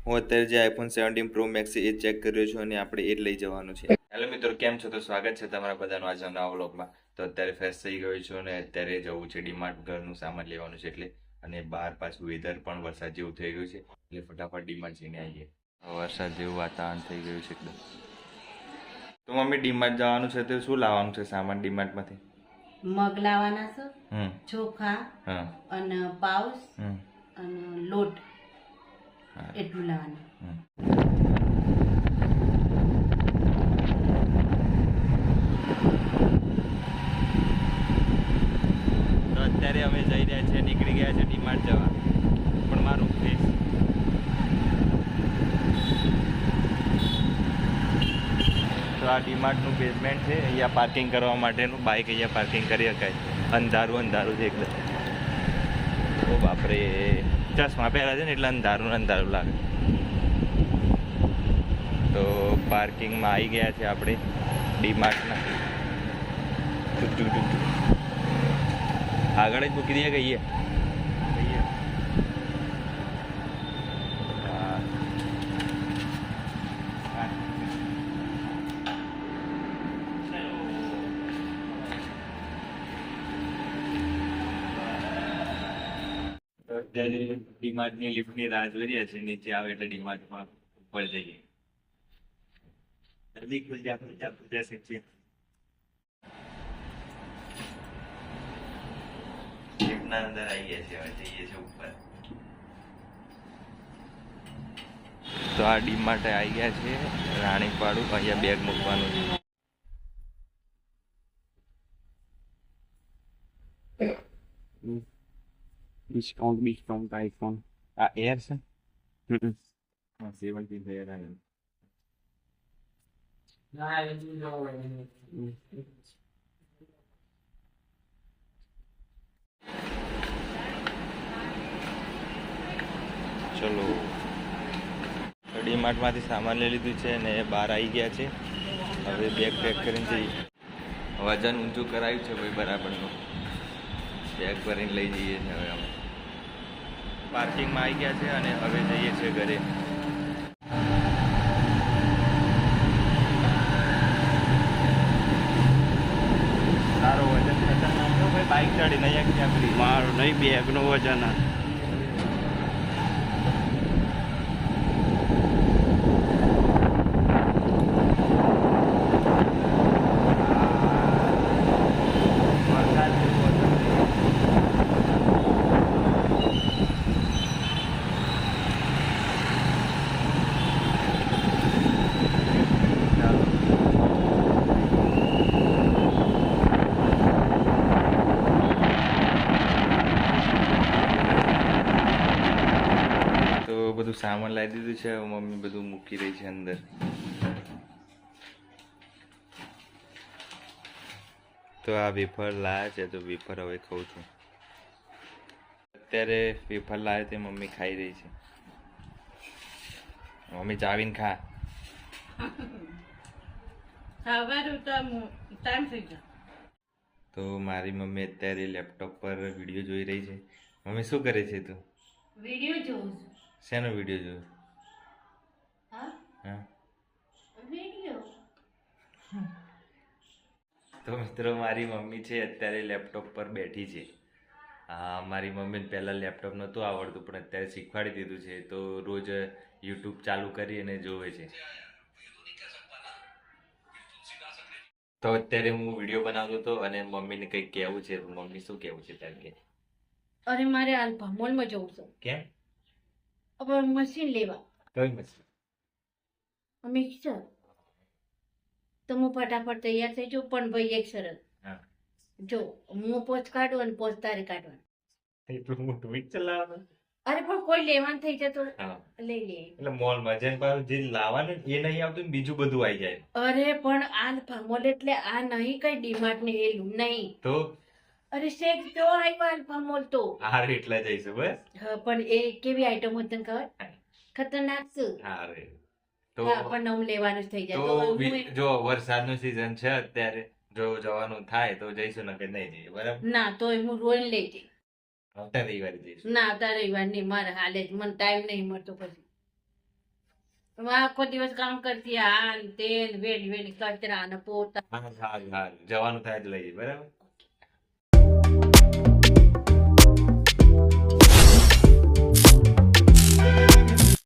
હું અત્યારે જે આઈફોન 17 પ્રો મેક્સ એ ચેક કર્યો છું અને આપણે એ જ લઈ જવાનું છે. હેલો મિત્રો, કેમ છો? તો સ્વાગત છે તમારા બધાનું આજના નવા વ્લોગમાં. તો અત્યારે ફ્રેશ થઈ ગયો છું અને અત્યારે જવું છે ડીમાર્ટ, ઘરનું સામાન લેવાનું છે એટલે. અને બહાર પાછું વેધર પણ વરસાદ જેવું થઈ ગયું છે એટલે ફટાફટ ડીમાર્ટ જઈને આવીએ. વરસાદ જેવું વાતાવરણ થઈ ગયું છે એકદમ. તો મમ્મી, ડીમાર્ટ જવાનું છે તો શું લાવવાનું છે સામાન ડીમાર્ટમાંથી? મગ લાવવાના છે, હમ ચોખા હા અને પાઉસ હમ અને લોટ હા એટલું લાવવાનું. હમ. તો અત્યારે અમે જઈ રહ્યા છીએ, નીકળી ગયા છે ડીમાર્ટ જવા. પણ મારું ફેસ તો આ ડીમાર્ટનું બેઝમેન્ટ છે, અહીંયા પાર્કિંગ કરવા માટેનું. બાઇક અહીંયા પાર્કિંગ કરી શકાય. અંધારું અંધારું છે એકદમ. ઓ બાપરે, ચશ્મા પહેર્યા છે ને એટલે અંધારું અંધારું લાગે. તો પાર્કિંગમાં આવી ગયા છે આપણે ડીમાર્ટના. આગળ જ મૂકી દઈએ કહીએ. અત્યારે ડીમાર્ટની લિફ્ટની રાહ જોઈ રહ્યા છે. નીચે આવે એટલે ડીમાર્ટમાં ઉપર જઈએ. જલ્દી ખુલ જા શકીએ. લિફ્ટના અંદર આવી ગયા છે, હવે જઈએ છે ઉપર. તો આ ડીમાર્ટ આવી ગયા છે રાણીપાડું. અહીંયા બેગ મૂકવાનું છે. Discount iPhone. આ એર છે. 17 એર આવ્યું. ચલો, ડીમાર્ટમાંથી સામાન લઈ લીધું છે ને બહાર આવી ગયા છે. હવે બેગ પેક કરીને જઈએ. વજન ઊંચું કરાવ્યું છે ભાઈ બરાબરનું. બેગ ભરીને લઈ જઈએ છીએ હવે અમે. પાર્કિંગમાં આવી ગયા છે અને હવે જઈએ છીએ ઘરે. તારો વજન ખતરનાક છે ભાઈ. બાઇક ચડીને અહીંયા ક્યાં કરી મારું નહીં, બેગનું વજન આ. વરસાદ જેવું વજન છે. ચાલો. તો બધું સામાન લાવી દીધું છે. હવે મમ્મી બધું મૂકી રહી છે અંદર. તો આ વેફર લાયા છે તો વેફર હવે ખાઉં છું. અત્યારે વેફર લાવે તે મમ્મી ખાઈ રહી છે. મમ્મી ચાવીને ખા. સવારે તો ટાઈમ થઈ ગયો. તો મારી મમ્મી અત્યારે લેપટોપ પર વિડીયો જોઈ રહી છે. મમ્મી શું કરે છે તું? વિડીયો જોઉં છું. શેનો વિડીયો જોયો? હા, હા. વિડીયો. તો મિત્રો, મારી મમ્મી છે અત્યારે લેપટોપ પર બેઠી છે. હા, મારી મમ્મીને પહેલાં લેપટોપ નહોતું આવડતું પણ અત્યારે શીખવાડી દીધું છે. તો રોજ યુટ્યુબ ચાલુ કરી અને જોવે છે. તો અત્યારે હું વિડીયો બનાવતો હતો અને મમ્મીને કંઈક કહેવું છે. મમ્મી શું કહેવું છે તારે? કે અરે મારે આલ્ફા મોલમાં જવું છે. કેમ? હવે મશીન લેવા કઈ મસ્ત. અમે સર તો હું ફટાફટ તૈયાર થઈ જાઉં. પણ ભાઈ એક શરત, હા, જો હું પોચ કાઢું અને પોચ તારે કાઢવાનું. એટલું મોટું વીક ચલાવવાનું. અરે પણ કોઈ લેવાનું થઈ જાય તો હા, લઈ લે. એટલે મોલમાં જઈને પાછું જે લાવવાનું એ નહીં આવતું ને બીજું બધું આવી જાય. અરે પણ આલ્ફા મોલ એટલે આ નહીં કઈ ડીમાર્ટ ને એલું નહીં. તો અરે શેક તો આવ્યો આલ્ફા મોલ તો. હારે એટલા જઈશું બસ. હા, પણ એ કેવી આઈટમ હોય તને ખબર? ખતરનાક છે. હારે તો હા, પણ નવું લેવાનું જ થઈ જાય તો તો હું જો વરસાદનું સીઝન છે અત્યારે, જો જવાનું થાય તો જઈશું, ને કે નહીં જઈએ. બરાબર? ના તોય હું રોજ લઈ જઈશ. આવતા રવિવારે જઈશું. ના આવતા રવિવાર નહીં, મારે હાલે જ મને ટાઈમ નહીં મળતો પછી. હું આખો દિવસ કામ કરતી આ ને તે ને વેડી વેડી કચરા ને પોતા હા જવાનું થાય જ લઈએ બરાબર